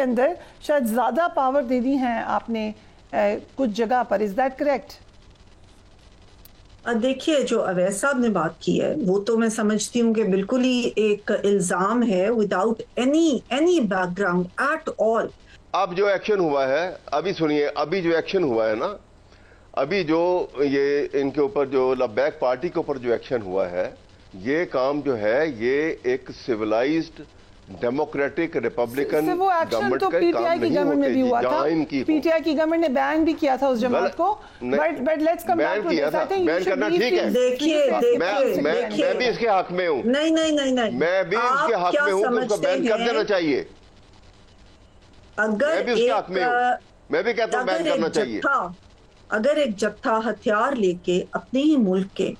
अंदर शायद ज़्यादा पावर दे दी हैं आपने कुछ जगह पर, इज दैट करेक्ट? देखिए, जो अवैध साहब ने बात की है वो तो मैं समझती हूँ कि बिल्कुल ही एक इल्ज़ाम है without any background at all. अब जो एक्शन हुआ है, अभी सुनिए, अभी जो एक्शन हुआ है ना, अभी जो ये इनके ऊपर जो लब्बैक पार्टी के ऊपर जो एक्शन हुआ है, ये काम जो है ये एक सिविलाइज्ड डेमोक्रेटिक रिपब्लिकन गवर्नमेंट का काम नहीं होते जहां इनकी पीटीआई की गवर्नमेंट ने बैन भी किया था उस जमात को, but let's come back to this. I think ban करना ठीक है। देखिए मैं भी इसके हक में हूँ। नहीं, मैं भी इसके हक में हूँ तो उसको बैन कर देना चाहिए। अगर मैं भी उसके हक में हूँ, मैं भी कहता हूँ बैन करना चाहिए। अगर एक जत्था हथियार लेके अपने ही मुल्क के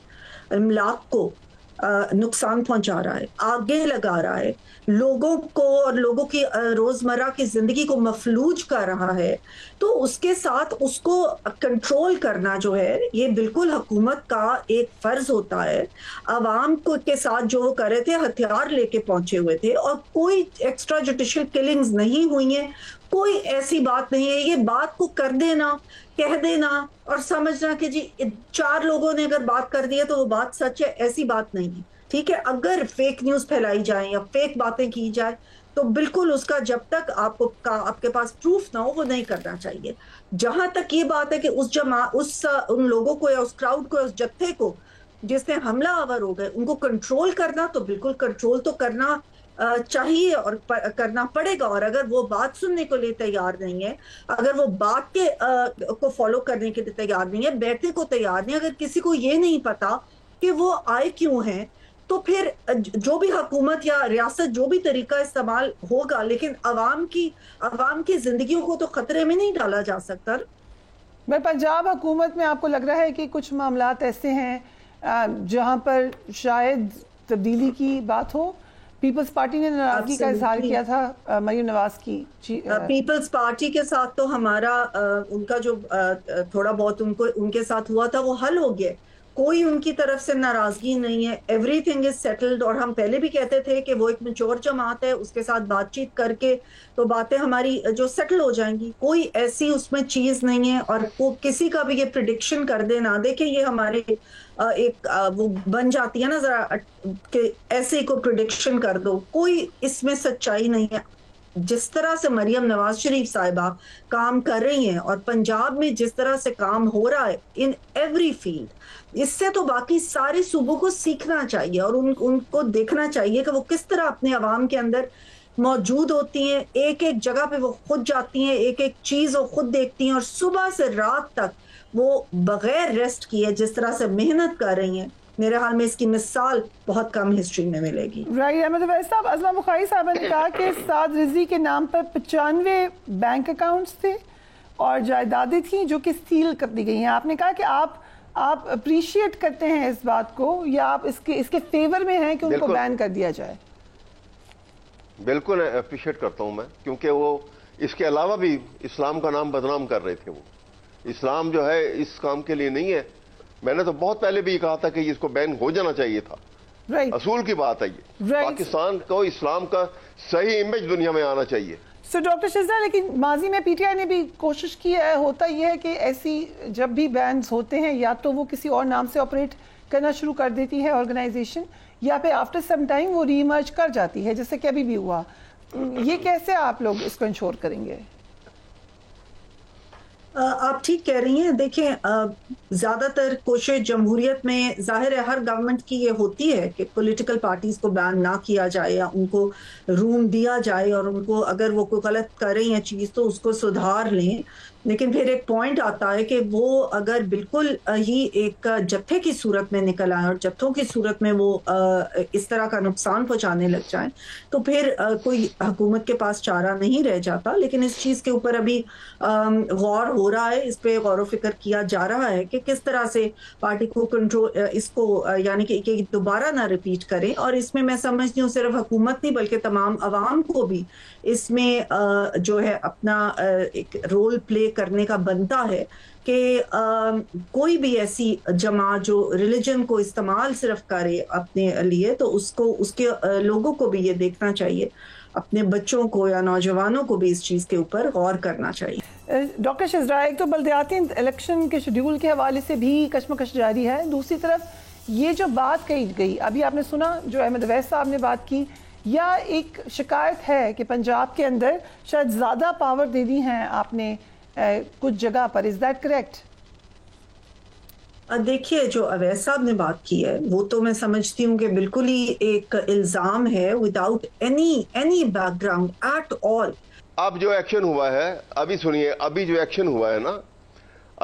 इमलाक को नुकसान पहुंचा रहा है, आगे लगा रहा है, लोगों को और लोगों की रोजमर्रा की जिंदगी को मफलूज कर रहा है, तो उसके साथ उसको कंट्रोल करना जो है ये बिल्कुल हुकूमत का एक फर्ज होता है। अवाम को के साथ जो वो कर रहे थे, हथियार लेके पहुंचे हुए थे और कोई एक्स्ट्रा जुडिशियल किलिंग्स नहीं हुई हैं, कोई ऐसी बात नहीं है। ये बात को कर देना, कह देना और समझना कि जी 4 लोगों ने अगर बात कर दी है तो वो बात सच है, ऐसी बात नहीं है। ठीक है, अगर फेक न्यूज फैलाई जाए या फेक बातें की जाए तो बिल्कुल उसका जब तक आपके पास प्रूफ ना हो वो नहीं करना चाहिए। जहां तक ये बात है कि उन लोगों को या उस क्राउड को, उस जत्थे को जिसने हमला आवर हो गए, उनको कंट्रोल करना, तो बिल्कुल कंट्रोल तो करना चाहिए और करना पड़ेगा। और अगर वो बात सुनने को लिए तैयार नहीं है, अगर वो बात के को फॉलो करने के लिए तैयार नहीं है, बैठने को तैयार नहीं, अगर किसी को ये नहीं पता कि वो आए क्यों हैं, तो फिर जो भी हुकूमत या रियासत जो भी तरीका इस्तेमाल होगा, लेकिन अवाम की जिंदगियों को तो खतरे में नहीं डाला जा सकता। मैं पंजाब हुकूमत में आपको लग रहा है कि कुछ मामलात ऐसे हैं जहां पर शायद तब्दीली की बात हो? पीपल्स पार्टी ने नाराजगी का इजहार किया था मरीम नवाज की। पीपल्स पार्टी के साथ तो हमारा उनका जो थोड़ा बहुत उनके साथ हुआ था वो हल हो गया, कोई उनकी तरफ से नाराजगी नहीं है, एवरीथिंग इज सेटल्ड। और हम पहले भी कहते थे कि वो एक मैच्योर जमात है, उसके साथ बातचीत करके तो बातें हमारी जो सेटल हो जाएंगी, कोई ऐसी उसमें चीज नहीं है। और वो किसी का भी ये प्रिडिक्शन कर दे ना दे कि ये हमारे वो बन जाती है ना जरा कि ऐसे को प्रिडिक्शन कर दो, कोई इसमें सच्चाई नहीं है। जिस तरह से मरियम नवाज शरीफ साहिबा काम कर रही हैं और पंजाब में जिस तरह से काम हो रहा है इन एवरी फील्ड, इससे तो बाकी सारे सूबों को सीखना चाहिए और उनको देखना चाहिए कि वो किस तरह अपने अवाम के अंदर मौजूद होती हैं। एक एक जगह पे वो खुद जाती हैं, एक एक चीज वो खुद देखती हैं और सुबह से रात तक वो बगैर रेस्ट किए जिस तरह से मेहनत कर रही हैं, मेरे हाल में इसकी मिसाल बहुत कम हिस्ट्री में मिलेगी। राइट अहमद अवैस साहब, अज़मा बुखारी साहब ने कहा कि साद रिजवी के नाम पर 95 बैंक अकाउंट्स थे और जायदादें थी जो कि सील कर दी गई हैं। आपने कहा कि आप अप्रिशिएट करते हैं इस बात को या आप इसके फेवर में हैं कि उनको बैन कर दिया जाए? बिल्कुल अप्रिशिएट करता हूं मैं, क्योंकि वो इसके अलावा भी इस्लाम का नाम बदनाम कर रहे थे। वो इस्लाम जो है इस काम के लिए नहीं है। मैंने तो बहुत पहले भी कहा था कि इसको बैन हो जाना चाहिए था। असूल की बात है ये। पाकिस्तान को इस्लाम का सही इमेज दुनिया में आना चाहिए। सो डॉक्टर शिज़ा, लेकिन माजी में पीटीआई ने भी कोशिश की है, होता यह है कि ऐसी जब भी बैन्स होते हैं या तो वो किसी और नाम से ऑपरेट करना शुरू कर देती है ऑर्गेनाइजेशन, या फिर आफ्टर सम टाइम वो रीइमर्ज कर जाती है, जैसे कि अभी भी हुआ। ये कैसे आप लोग इसको इंश्योर करेंगे? आप ठीक कह रही हैं। देखें, ज्यादातर कोशिश जमहूरियत में जाहिर है हर गवर्नमेंट की ये होती है कि पॉलिटिकल पार्टीज को बैन ना किया जाए या उनको रूम दिया जाए और उनको अगर वो कोई गलत कर रही है चीज तो उसको सुधार लें। लेकिन फिर एक पॉइंट आता है कि वो अगर बिल्कुल ही एक जत्थे की सूरत में निकल आए और जत्थों की सूरत में वो इस तरह का नुकसान पहुंचाने लग जाए तो फिर कोई हुकूमत के पास चारा नहीं रह जाता। लेकिन इस चीज के ऊपर अभी गौर हो रहा है, इस पे गौर फिक्र किया जा रहा है कि किस तरह से पार्टी को कंट्रोल इसको यानी कि दोबारा ना रिपीट करें। और इसमें मैं समझती हूँ सिर्फ हुकूमत नहीं बल्कि तमाम अवाम को भी इसमें जो है अपना एक रोल प्ले करने का बनता है कि कोई भी ऐसी जमात जो रिलीजन को इस्तेमाल सिर्फ करे अपने लिए तो उसको उसके लोगों को भी ये देखना चाहिए اپنے بچوں کو یا نوجوانوں کو بھی اس چیز کے اوپر غور کرنا چاہیے۔ ڈاکٹر شزرا، ایک تو بلدیاتی الیکشن کے شیڈیول کے حوالے سے بھی کشمکش جاری ہے، دوسری طرف یہ جو بات کہی گئی، ابھی آپ نے سنا جو احمد اویس صاحب نے بات کی، یا ایک شکایت ہے کہ پنجاب کے اندر شاید زیادہ پاور دے دی ہیں آپ نے کچھ جگہ پر، از دیٹ کریکٹ؟ دیکھیے، جو اویس صاحب نے بات کی ہے وہ تو میں سمجھتی ہوں کہ بالکل ہی ایک الزام ہے without any background at all. اب جو ایکشن ہوا ہے، ابھی سنیے، ابھی جو ایکشن ہوا ہے نا،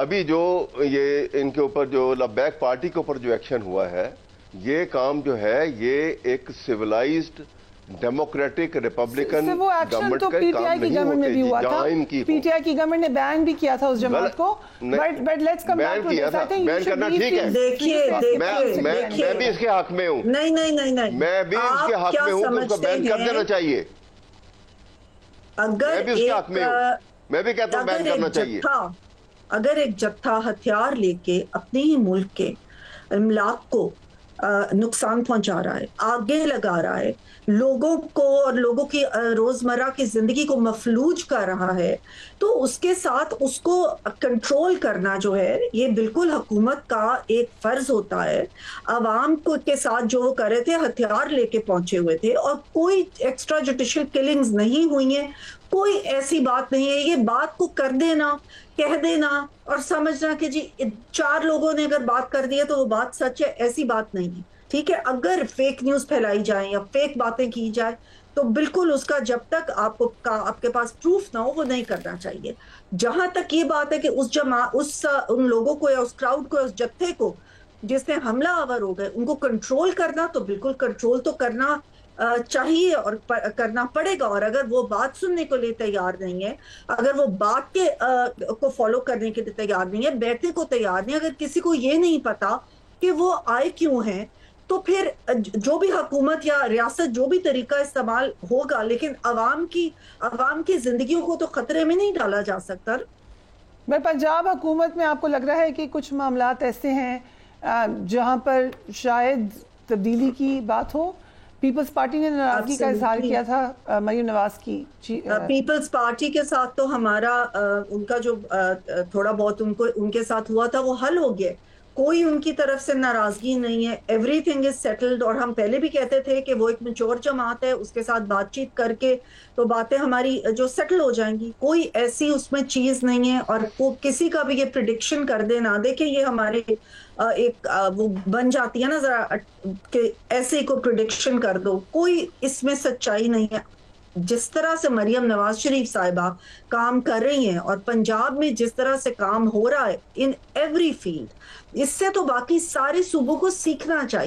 ابھی جو یہ ان کے اوپر جو لبیک پارٹی کے اوپر جو ایکشن ہوا ہے، یہ کام جو ہے یہ ایک سویلائزڈ ڈیموکریٹک ریپبلکن وہ ایکشن تو پی ٹی آئی کی گورنمنٹ میں بھی ہوا تھا، پی ٹی آئی کی گورنمنٹ نے بین بھی کیا تھا اس جماعت کو، but let's come back to this, I think ban کرنا ٹھیک ہے، میں بھی اس کے حق میں ہوں، نہیں، میں بھی اس کے حق میں ہوں کہ اس کو بین کر دینا چاہیے، میں بھی اس کے حق میں ہوں، میں بھی کہتا ہوں بین کرنا چاہیے۔ اگر ایک جتھا ہتھیار لے کے اپنے ہی ملک کے املاک کو نقصان پہنچا رہا ہے، آگے لگا رہا ہے، لوگوں کو اور لوگوں کی روزمرہ کی زندگی کو مفلوج کر رہا ہے، تو اس کے ساتھ اس کو کنٹرول کرنا جو ہے یہ بالکل حکومت کا ایک فرض ہوتا ہے۔ عوام کو کے ساتھ جو کر رہے تھے، ہتھیار لے کے پہنچے ہوئے تھے، اور کوئی ایکسٹرا جوڈیشل کلنگز نہیں ہوئی ہیں، کوئی ایسی بات نہیں ہے۔ یہ بات کو کر دینا، کہہ دینا اور سمجھنا کہ جی 4 لوگوں نے اگر بات کر دی ہے تو وہ بات سچ ہے، ایسی بات نہیں ہے، ٹھیک ہے۔ اگر فیک نیوز پھیلائی جائیں یا فیک باتیں کی جائے تو بالکل اس کا جب تک آپ کے پاس پروف نہ ہو وہ نہیں کرنا چاہیے۔ جہاں تک یہ بات ہے کہ ان لوگوں کو یا اس کراؤڈ کو، اس جتھے کو جس نے حملہ آور ہو گئے، ان کو کنٹرول کرنا، تو بالکل کنٹرول تو کرنا چاہیے اور کرنا پڑے گا۔ اور اگر وہ بات سننے کو لیے تیار نہیں ہے، اگر وہ بات کے کو فالو کرنے کے لیے تیار نہیں ہے، بیٹھنے کو تیار نہیں ہے، اگر کسی کو یہ نہیں پتا کہ وہ آئے کیوں ہیں، تو پھر جو بھی حکومت یا ریاست جو بھی طریقہ استعمال ہوگا، لیکن عوام کی زندگیوں کو تو خطرے میں نہیں ڈالا جا سکتا۔ میں پنجاب حکومت میں آپ کو لگ رہا ہے کہ کچھ معاملات ایسے ہیں جہاں پر شاید تبدیلی کی بات ہو؟ پیپلز پارٹی نے ناراضگی کا اظہار کیا تھا مریم نواز کی، پیپلز پارٹی کے ساتھ تو ہمارا ان کا جو تھوڑا بہت ان کے ساتھ ہوا تھا وہ حل ہو گیا، کوئی ان کی طرف سے ناراضگی نہیں ہے، ایوری تھنگ از سیٹلڈ۔ اور ہم پہلے بھی کہتے تھے کہ وہ ایک میچور جماعت ہے، اس کے ساتھ بات چیت کر کے تو باتیں ہماری جو سیٹل ہو جائیں گی، کوئی ایسی اس میں چیز نہیں ہے۔ اور وہ کسی کا بھی یہ پریڈکشن کر دے نہ دے کہ یہ ہمارے ایک وہ بن جاتی ہے نا ذرا کہ ایسے کو پریڈکشن کر دو، کوئی اس میں سچائی نہیں ہے۔ جس طرح سے مریم نواز شریف صاحبہ کام کر رہی ہیں اور پنجاب میں جس طرح سے کام ہو رہا ہے ان ایوری فیلڈ، اس سے تو باقی سارے صوبوں کو سیکھنا چاہیے۔